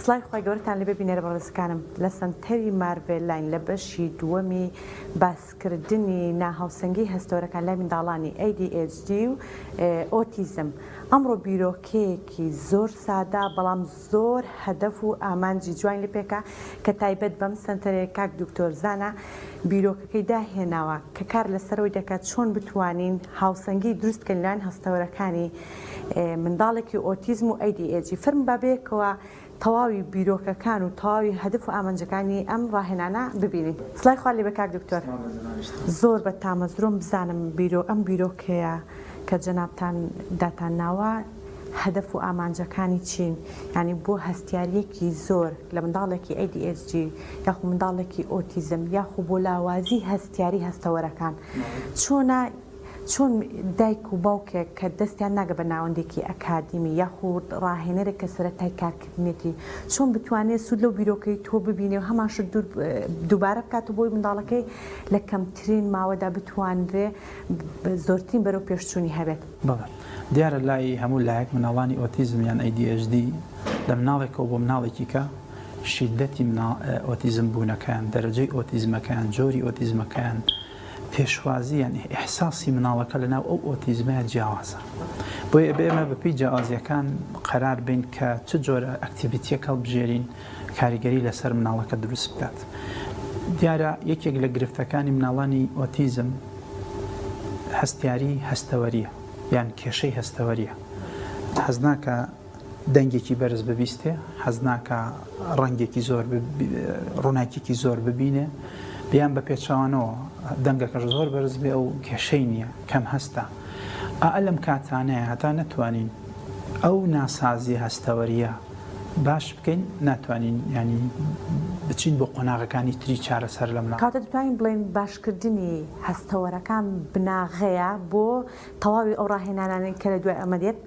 سڵای خۆی گەورەتان لێ ببینێرە بەڕێزەکانم لە سنتەری مارڤێل لاین لە بەشی دووەمی باسکردنی ناهاوسەنگی هەستۆرەکان لای منداڵانی ADHD و ئۆتیزم. ئەمڕۆ بیرۆکەیەکی زۆر سادا بەڵام زۆر هەدەف و ئامانجی جوان لێ پێکە کە تایبەت بەم سنتەرێک کاک دکتۆر زانە بیرۆکەکەی داهێناوە کە کار لەسەرەوەی دەکات چۆن بتوانین هاوسەنگی دروستکەن لایەن هەستەوەرەکانی منداڵێکی ئۆتیزم و ADHD. فرم بابێکەوە تەواوی بیرۆکەکان و تەواوی هەدف و ئامانجەکانی ئەم ڕاهێنانە ببینین. سڵای خوا لێ بە کاک دکتۆر. زۆر بە تامەزرۆم بزانم ئەم بیرۆکەیە کە جەنابتان داتانناوە هەدف و ئامانجەکانی چین، ینی بۆ هەستیاریەکی زۆر لە منداڵێکی ADHD یاخو منداڵێکی ئۆتیزم یاخو بۆ لاوازی هەستیاری هەستەوەرەکان چۆن دایک و باوکێک کە دەستیان ناگە بە ناوەندێکی ئەکادیمی یاخود ڕاهێنەرێک کە سەرەتای کارکردنێتی چۆن بتوانێت سوود لەو بیرۆکەی تۆ ببینێ و هەماشت دووبارە بکات و بۆی منداڵەکەی لە کەمترین ماوەدا بتوانرێ زۆرترین بەرەو پێشچوونی هەبێت. بەڵێ دیارە لای هەموو لایەک مناڵانی ئۆتیزم یان ADHD لە مناڵێکەوە بۆ مناڵێکی کە شیدەتی ئۆتیزم بوونەکەیان دەرەجەی ئۆتیزمەکەیان جۆری ئۆتیزمەکەیان پێشوازی یان ئیحساسی مناڵەکە لەناو ئەو ئۆتیزمەیە جیاوازە. بۆیە ئێمە بەپی جیاوازیەکان قەرار بین کە چ جۆرە ئەکتیڤیتیەک هەڵبژێرین کاریگەری لەسەر مناڵەکە دروست بکات. دیارە یەکێک لە گرفتەکانی مناڵانی ئۆتیزم هەستیاری هەستەوەریە یان کێشەی هەستەوەریە. حەز ناکە دەنگێکی بەرز ببیستێ، حەز ناکە ڕەنگێکی زۆر ڕووناکێکی زۆر ببینێ، بیان بە پێچوانەوە دەنگەکەش زۆر بەرز بێ و کێشەی نییە کەم هەستە. ئەلم کاتانەیە هەتا نەتوانین ئەو ناسازی هەستەوەریە باش بکەین، ناتوانین ینی بچین بۆ قۆناغەکانی تری چارەسەر لە مناڵ. کاتە دەتوانین بڵێن باشکردنی هەستەوەرەکان بناغەیە بۆ تەواوی ئەو ڕاهێنانانەی کە لە دوای ئەمە دێت.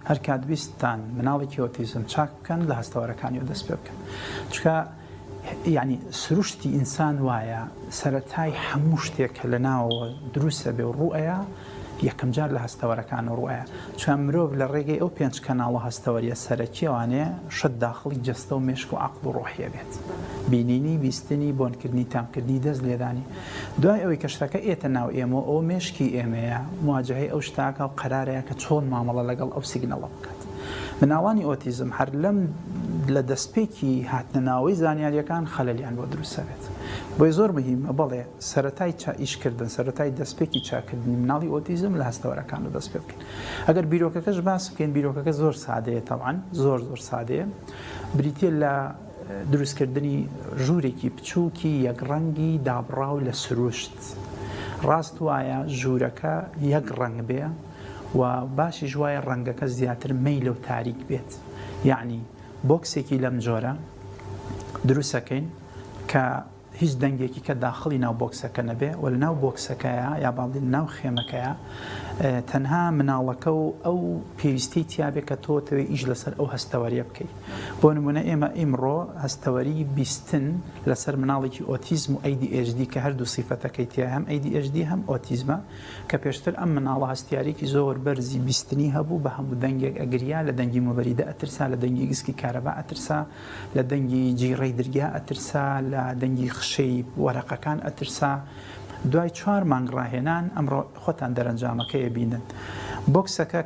هەر کات بیستان مناڵێکی ئۆتیزم چاک بکەن لە هەستەوەرەکانی و دەست پێ بکەن. چکە یعنی سروشتی ئینسان وایە سەرەتای هەموو شتێک کە لە ناوەوە دروستە بێ و ڕوئەیە یەکەم جار لە هەستەوەرەکان و ڕوئەیە. چون مرۆڤ لە ڕێگەی ئەو 5 کەناڵە هەستەوەریە سەرەکیەوانێ شت داخڵی جەستە و مێشک و عەقڵ و ڕۆحیە بێت. بینینی، بیستنی، بۆنکردنی، تامکردنی، دەست لێدانی. دوای ئەوەی کە شتەکە ئێتە ناو ئێمە ئەو مێشکی ئێمەیە مواجهەی ئەو شتاکە و قەرارەیە کە چۆن مامەڵە لەگەڵ ئەو سیگنەڵە بکات. مناڵانی ئۆتیزم هەر لەم لە دەستپێکی هاتنەناوەی زانیاریەکان خەلەلیان بۆ دروستە بێت. بۆی زۆر مهمە بەڵێ سەرەتای ئیشکردن، سەرەتای دەستپێکی چاکردنی مناڵی ئۆتیزم لە هەستەوەرەکان و دەست پێ بکەین. ئەگەر بیرۆکەکەش باس بکەین، بیرۆکەکە زۆر سادەیە، تەواان زۆر سادەیە، بریتە لە دروستکردنی ژوورێکی بچووکی یەکڕەنگی دابڕاو لە سروشت. ڕاست وایە ژوورەکە یەک ڕەنگ بێ و باشی ژوایە ڕەنگەکە زیاتر مەیل و تاریک بێت. یعنی بۆکسێکی لەم جۆرە دروستەکەین کە هیچ دەنگێکی کە داخڵی ناو بۆکسەکە نەبێ و لە ناو بۆکسەکەیە یا باڵی ناو خێمەکەیە تەنها مناڵەکە و ئەو پێویستی تیابێت کە تۆتەوەی ئیش لەسەر ئەو هەستەوەریە بکەیت. بۆ نمونە ئێمە ئیمڕۆ هەستەوەری بیستن لەسەر مناڵێکی ئۆتیزم و ADHD کە هەردوو سیفەتەکەی تیا هەم ADHD هەم ئۆتیزمە کە پێشتر ئەم مناڵە هەستیارێکی زۆر بەرزی بیستنی هەبوو بە هەموو دەنگێک ئەگریا، لە دەنگی مۆبەریدە ئەترسا، لە دەنگی گسکی کارەبا ئەترسا، لە دەنگی جیڕەی درگا ئەترسا، لە دەنگی خشەی وەرەقەکان ئەترسا. دوای 4 مانگ ڕاهێنان ئەمڕۆ خۆتان دەرەنجامەکەی بینن. بۆکسەکە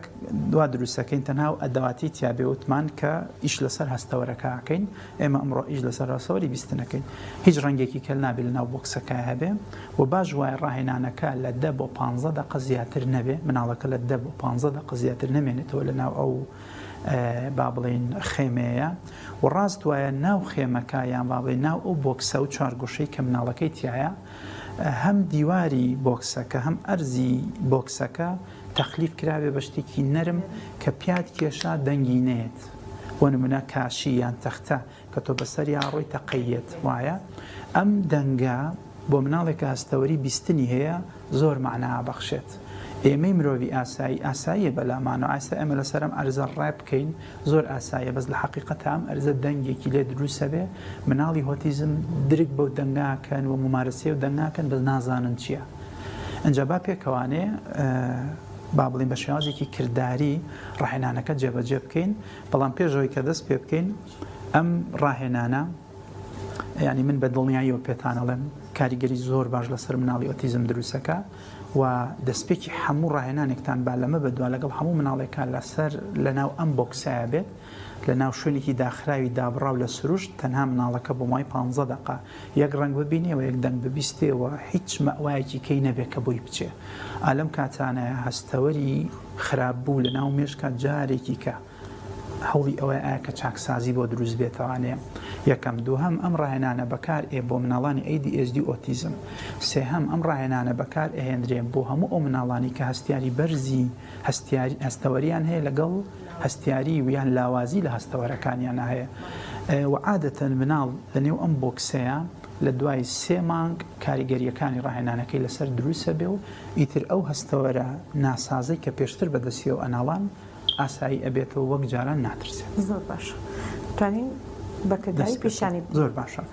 دوا دروستەکەین تەنها و ئەدەواتی تیابێ وتمان کە ئیش لەسەر هەستەوەرەکەکەین. ئێمە ئەمڕۆ ئیش لەسەر هەستەوەری بیستنەکەین. هیچ ڕەنگێکی کەل نابێت لە ناو بۆکسەکە هەبێ و باش وایە ڕاهێنانەکە لە 10 بۆ 15 دقە زیاتر نەبێ، مناڵەکە لە 10 بۆ 15 دقە زیاتر نەمێنێتەوە لە ناو ئەو با بڵێن خێمەیە و ڕاست وایە ناو خێمەکە یان با بڵێن ناو ئەو بۆکسە و چوارگۆشەی کە مناڵەکەی تایە هەم دیواری بۆکسەکە هەم ئەرزی بۆکسەکە تەخلیف کراوێ بە شتێکی نەرم کە پیاد کێشا دەنگی نێت. بۆ نمونە کاشی یان تەختە کە تۆ بەسەر یاڕۆی تەقەیت وایە ئەم دەنگە بۆ مناڵێکە هەستەوەری بیستنی هەیە زۆر معنا بەخشێت. ئێمەی مرۆڤی ئاساییە بەلامانەوە ئاستا ئێمە لەسەرم ئەرزە ڕای بکەین زۆر ئاساییە، بەس لە حەقیقەتە ئەم ئەرزە دەنگێکی لێ دروستە بێ مناڵی ئۆتیزم درک بەو دەنگاکەن و ممارەسێ و دەنگاکەن بەس نازانن چییە. ئەنجا با پێکەوانێ با بڵین بە شێوازێکی کردداری ڕاهێنانەکە جێبەجێ بکەین، بەڵام پێشەوەی کە دەست پێ بکەین ئەم ڕاهێنانە ینی من بە دڵنیاییەوە پێتان ئەڵێم کاریگەری زۆر باش لەسەر مناڵی ئۆتیزم دروستەکە و دەستپێکی هەموو ڕاهێنانێکتان با لەمە بەدوا لەگەڵ هەموو مناڵێکان لەسەر لەناو ئەم بۆکسایە بێت لە ناو شوێنێکی داخراوی دابڕاو لە سروشت تەنها مناڵەکە بۆ مای 15 دقه یەک ڕنگ ببینێەوە یەک دەنگ ببیستێەوە هیچ مەوایەکی کەی نەبێت کە بۆی بچێ ئالەم کاتانەیە هەستەوەری خراپبوو لە ناو مێشکە جارێکی کە هەوڵی ئەوەی ئایا کە چاکسازی بۆ دروست بێتەوانێ یەکەم دووهەم ئەم ڕاهێنانە بەکار بۆ مناڵانی ADHD ئۆتیزم سێهەم ئەم ڕاهێنانە بەکار ئەهێنرێن بۆ هەموو ئەو مناڵانی کە هەستیاری بەرزی هەستەوەریان هەیە لەگەڵ هەستیاری ویان لاوازی لە هەستەوەرەکانیان هەیە و عادەتەن مناڵ لەنێو ئەم بۆکسەیە لە دوای 3 مانگ کاریگەریەکانی ڕاهێنانەکەی لەسەر دروستە بێ و ئیتر ئەو هەستەوەرە ناسازەی کە پێشتر بەدەستیەوە ئەناڵان ئاسایی ئەبێتەوە وەک جاران ناترسێت. زۆر باش توانین بەکردایی پیشانی زۆر باشە.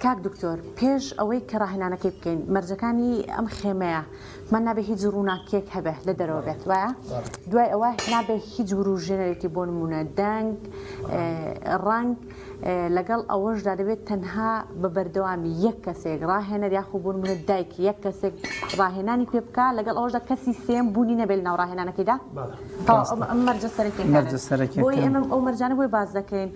کاک دکتۆر پێش ئەوەی کە ڕاهێنانەکەی بکەین مەرجەکانی ئەم خێمەیە من نابێ هیچ ڕووناکێک هەبێ لە دەرەوە بێت وایە دوای ئەوە نابێ هیچ وروژێنەرێکی بۆ نمونە دەنگ ڕنگ لەگەڵ ئەوەشدا دەبێت تەنها بە بەردەوامی یەک کەسێک ڕاهێنەر یاخۆ بۆ نمونە دایک یەک کەسێک ڕاهێنانی پێ بکە لەگەڵ ئەوەشدا کەسی سێم بوونی نەبێت ناو ڕاهێنانەکەیدا مەرجە سەرەکیەکە بۆی ئێمە ئەو مەرجانە بۆی باز دەکەین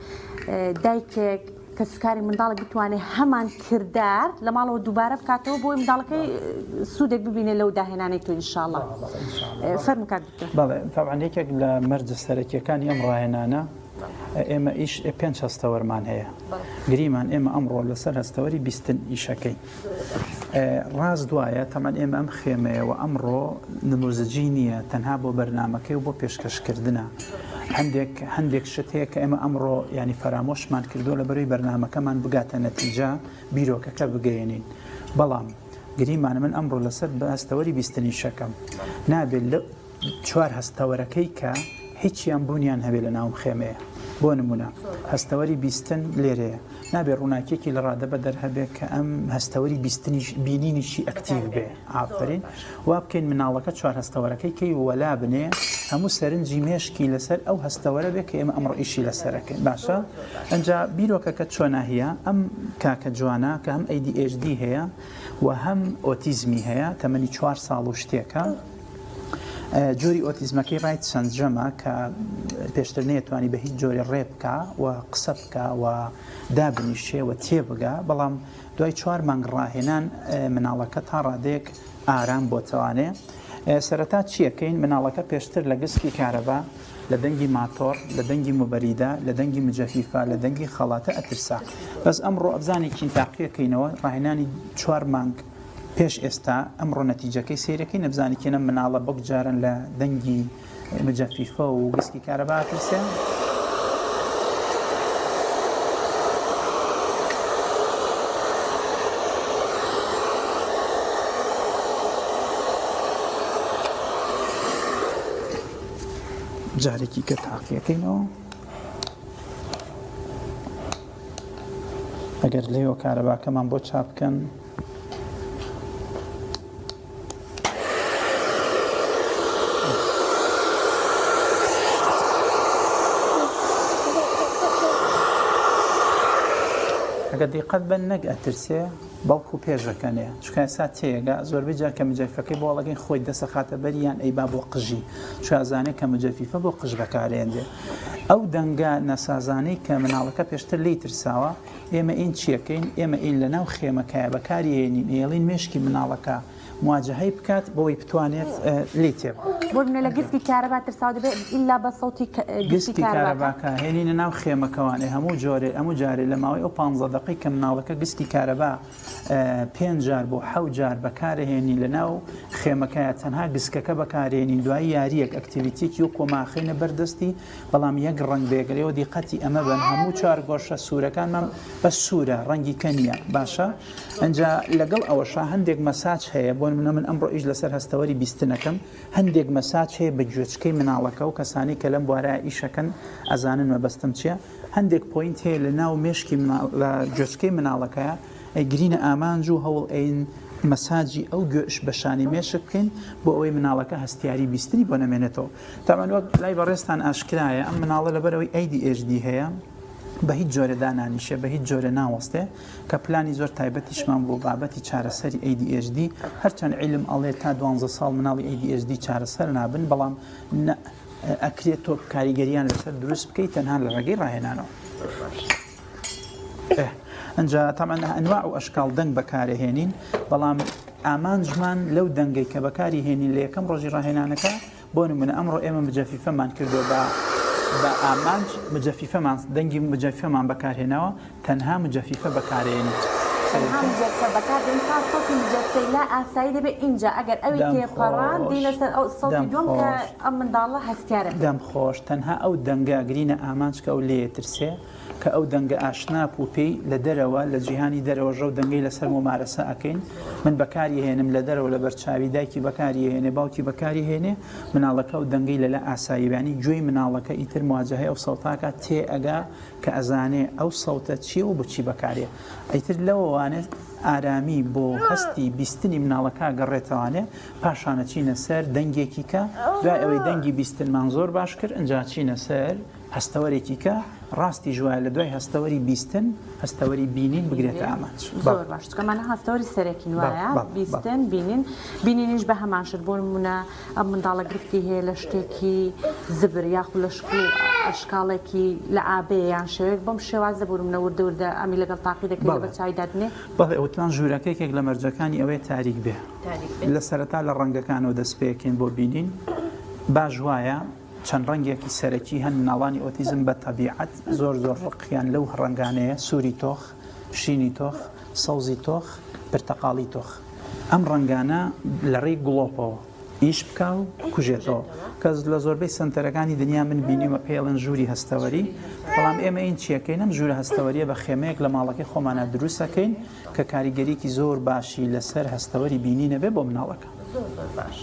دایکێک کە سکاری منداڵک بتوانێت هەمان کردار لە ماڵەوە دووبارە بکاتەوە بۆی منداڵەکەی سوودێک ببینێت لەو داهێنانەی تو ئینشاءڵڵا فەرمو کاک دکتۆر. بەڵێ تەبعاً یەکێک لە مەرجە سەرەکیەکانی ئەم ڕاهێنانە ئێمە ئیش 5 هەستەوەرمان هەیە گریمان ئێمە ئەمڕۆ لەسەر هەستەوەری بیستن ئیشەکەی ڕاست دوایە تەمان ئێمە ئەم خێمەیەوە ئەمڕۆ نموزجی نییە تەنها بۆ بەرنامەکەی و بۆ پێشکەشکردنە هەندێک شت هەیە کە ئێمە ئەمڕۆ ینی فەرامۆشمان کردو لە بەروی بەرنامەکەمان بگاتە نەتیجە بیرۆکەکە بگەێنین بەڵام گریمانە من ئەمڕۆ لەسەر بە هەستەوەری بیستنی شەکەم نابێت لە 4 هەستەوەرەکەی کە هیچیان بوونیان هەبێت لە ناوم خێمەیە بۆ نمونە هەستەوەری بیستن لێرەیە نابێت ڕووناکێکی لە ڕادە بە دەرهەبێت کە ئەم هەستەوەری بینینیشی ئەکتیڤ بێ ئافرین وا بکەین مناڵەکە 4 هەستەوەرەکەی کەی وەلا بنێ هەموو سەرنجی مێشکی لەسەر ئەو هەستەوەرە بێت کە ئێمە ئەمڕۆ ئیشی لەسەرەکەین باشە ئەنجا بیرۆکەکە چۆنا هەیە ئەم کاکە جوانە کە هەم ADHD هەیە و هەم ئۆتیزمی هەیە تەمەنی 4 ساڵ و شتێکە جۆری ئۆتیزمەکەی ڕایت سەنجەمە کە پێشتر نەیەتوانی بە هیچ جۆری ڕێ بکە و قسە بکە و دابنیشێ و تێبگا بەڵام دوای 4 مانگ ڕاهێنان مناڵەکە تا ڕادەیەک ئارام بۆتەوانێ سەرەتا چیەکەین مناڵەکە پێشتر لە گسکی کارەبا لە دەنگی ماتۆر لە دەنگی مبەریدا لە دەنگی مجەفیفا لە دەنگی خەڵاتە ئەترسا بەس ئەمڕۆ ئەبزانێکی تاقیەکەینەوە ڕاهێنانی 4 مانگ پێش ئێستا ئەمڕۆ نەتیجەکەی سیرەکەی نەبزانێکێنە مناڵە بەک جارن لە دەنگی مجەفیفە و گسکی کارەبا ئەترسێ جارێکی کە تاقیەکەینەوە ئەگەر لێوە کارەباکەمان بۆ چاپ بکەن ئەگەر دیقەت بن نەک ئەترسێ بەڵکو پێشەکەنێ چکە ئێستا تێگە زۆربەی جار کە مجەفیفەکەی بۆ وەڵەکەی خۆی دەسە خاتە بەریان ئەیبا بۆ قژی شازانێت کە مجەفیفە بۆ قژ بەکارێنرێ ئەو دەنگە نەسازانەی کە مناڵەکە پێشتر لی ترساوە ئێمە ئین چیەکەین ئێمە ئین لە ناو خێمەکایە بەکارهێنین ئێڵین مێشکی مناڵەکە مواجهەی بکات بۆی بتوانێت لی تێبێت بۆ لە گسکی کارەبا ترساو دەبێت ئیلا بە سەوتی گسکی کارەباکە هێنینە ناو خێمەکەوانێ هەموو جارێ لە ماوەی ئەو 15 دقی کە مناڵەکە گسکی کارەبا 5 جار بۆ 7 جار بەکارهێنی لە ناو خێمەکەیە تەنها گسکەکە بەکارهێنین دوای یاریەک ئەکتیڤیتێکی و کۆماخینە بەردەستی بەڵام یەک ڕنگ بێگرەوە دیقەتی ئەمە بن هەموو 4 گۆشە سوورەکانمان بە سوورە ڕەنگی کەنیە باشە ئەنجا لەگەڵ ئەوەشا هەندێک مەساج هەیە بۆ من ئەمڕۆ ئیش لەسەر هەستەوەری بیستنەکەم هەندێک مەساج هەیە بە گوێچکەی مناڵەکە و کەسانی کە لەم بوارە ئیشەکەن ئەزانن مەبەستم چییە هەندێک پۆینت هەیە لە ناو مێشکی لە گوێچکەی مناڵەکەیە ئەیگرینە ئامانج و هەوڵ ئەین مەساجی ئەو گوێش بەشانی مێشک بکەین بۆ ئەوەی مناڵەکە هەستیاری بیستنی بۆ نەمێنێتەوە تاوان وەک لای بەڕێستان ئاشکرایە ئەم مناڵە لەبەرەوەی ADHD هەیە بە هیچ جۆرە دانانیشە بە هیچ جۆرە ناوەستێ کە پلانی زۆر تایبەتیشمان بۆ بابەتی چارەسەری ADHD هەرچەند عیلم ئەڵێ تا 12 ساڵ مناڵی ADHD چارەسەر نابن بەڵام ئەکرێت تۆ کاریگەریان لەسەر دروست بکەیت تەنها لە ڕێگەی ڕاهێنانەوە. ئەنجا تامان ئەنواع و ئەشکال دەنگ بەکارهێنین بەڵام ئامانجمان لەو دەنگەی کە بەکاری هێنین لە یەکەم ڕۆژی ڕاهێنانەکە بۆ نمونە ئەمڕۆ ئێمە مجەفیفەمان کردو بە ئامانج مجەفیفەمان دەنگی مجەفیفەمان بەکارهێنەوە تەنها مجەفیفە بەکارهێنیت. تەنها مجەفیفە بەکارهێنین تا سەوتی مجەفیفەی لا ئاسایی دەبێت اینجا ئەگەر ئەوی تێپەڕان دینە سەر ئەو سەوتی دووەم کە ئەم منداڵە هەستیارە بێت. دەمخۆش تەنها ئەو دەنگە گرینە ئامانج کە ئەو لێ ترسێ کە ئەو دەنگە ئاشنا و پێی لە دەرەوە لە جیهانی دەرەوە ژەو دەنگەی لەسەر ممارەسە ئەکەین من بەکاری هێنم لە دەرەوە لە بەرچاوی دایکی بەکاری هێنێ باوکی بەکاری هێنێ مناڵەکە و دەنگەی لەلا ئاساییبانی گوێی مناڵەکە ئیتر مواجهەی ئەو سەوتاکە تێ ئەگا کە ئەزانێ ئەو سەوتە چیە و بچی بەکارێ ئیتر لەوەوانێت ئارامی بۆ هەستی بیستنی مناڵەکە گەڕێتەوانێ پاشانە چینە سەر دەنگێکی کە دوای ئەوەی دەنگی بیستنمان زۆر باش کرد ئەنجا چینە سەر هەستەوەرێکی کە ڕاستی ژوایە لە دوای هەستەوەری بیستن هەستەوەری بینین بگرێتە ئامانج. زۆر باش چکەمانە هەستەوەری سەرەکی وایە بیستن بینینیش بە هەمان شت بۆ نمونە ئەم منداڵە گرفتی هەیە لە شتێکی زبر یاخود لە شکل ئەشکاڵێکی لە ئابەیان شوێت بەم شێوازە بۆ نمونە وردە وردە ئەمی لەگەڵ تاقی دەکەی لە بەچای دادنێ بەڵێ ئەوتان ژوورەکەیەک لە مەرجەکانی ئەوەیە تاریک بێ لە سەرەتا لە ڕەنگەکانەوە دەست پێکەین بۆ بینین باش وایە چەند ڕەنگێکی سەرەکی هەن مناڵانی ئۆتیزم بە تەبیعەت زۆر ڕقیان لەو ڕەنگانەیە سووری تۆخ شینی تۆخ سەوزی تۆخ پرتەقاڵی تۆخ ئەم ڕەنگانە لە ڕێی گوڵۆپەوە ئیش بکە و کوژێتەوە کەس لە زۆربەی سنتەرەکانی دنیا من بینیمە پێڵن ژووری هەستەوەری بەڵام ئێمە این چیەکەین ئەم ژوورە هەستەوەریە بە خێمەیەک لە ماڵەکەی خۆمانە دروستەکەین کە کاریگەریکی زۆر باشی لەسەر هەستەوەری بینینە بێ بۆ مناڵەکە. زۆر باش.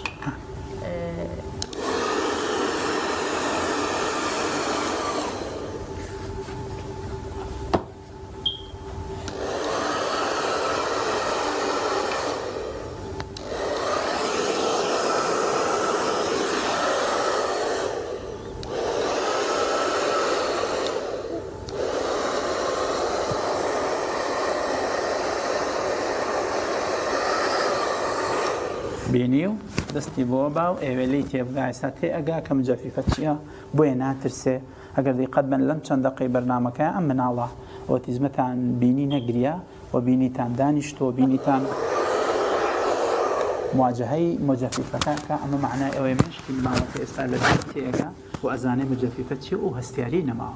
بینی و دەستی بۆ باو ئێوە لی تێبگای سا تێ ئەگا کە مجەفیفە چییە بۆیە ناترسێ ئەگەر دیقەت بن لەم چەند دقەی بەرنامەکە ئەم مناڵە ئۆتیزمەتان بینی نەگریە و بینیتان دانیشتۆ بینیتان مواجهەی مجەفیفەکە کە ئەمە معنای ئەوەی مشتی مناڵەکە ئێستا لە تێگا و ئەزانێ مجەفیفە چی و هەستیاری نەماوە.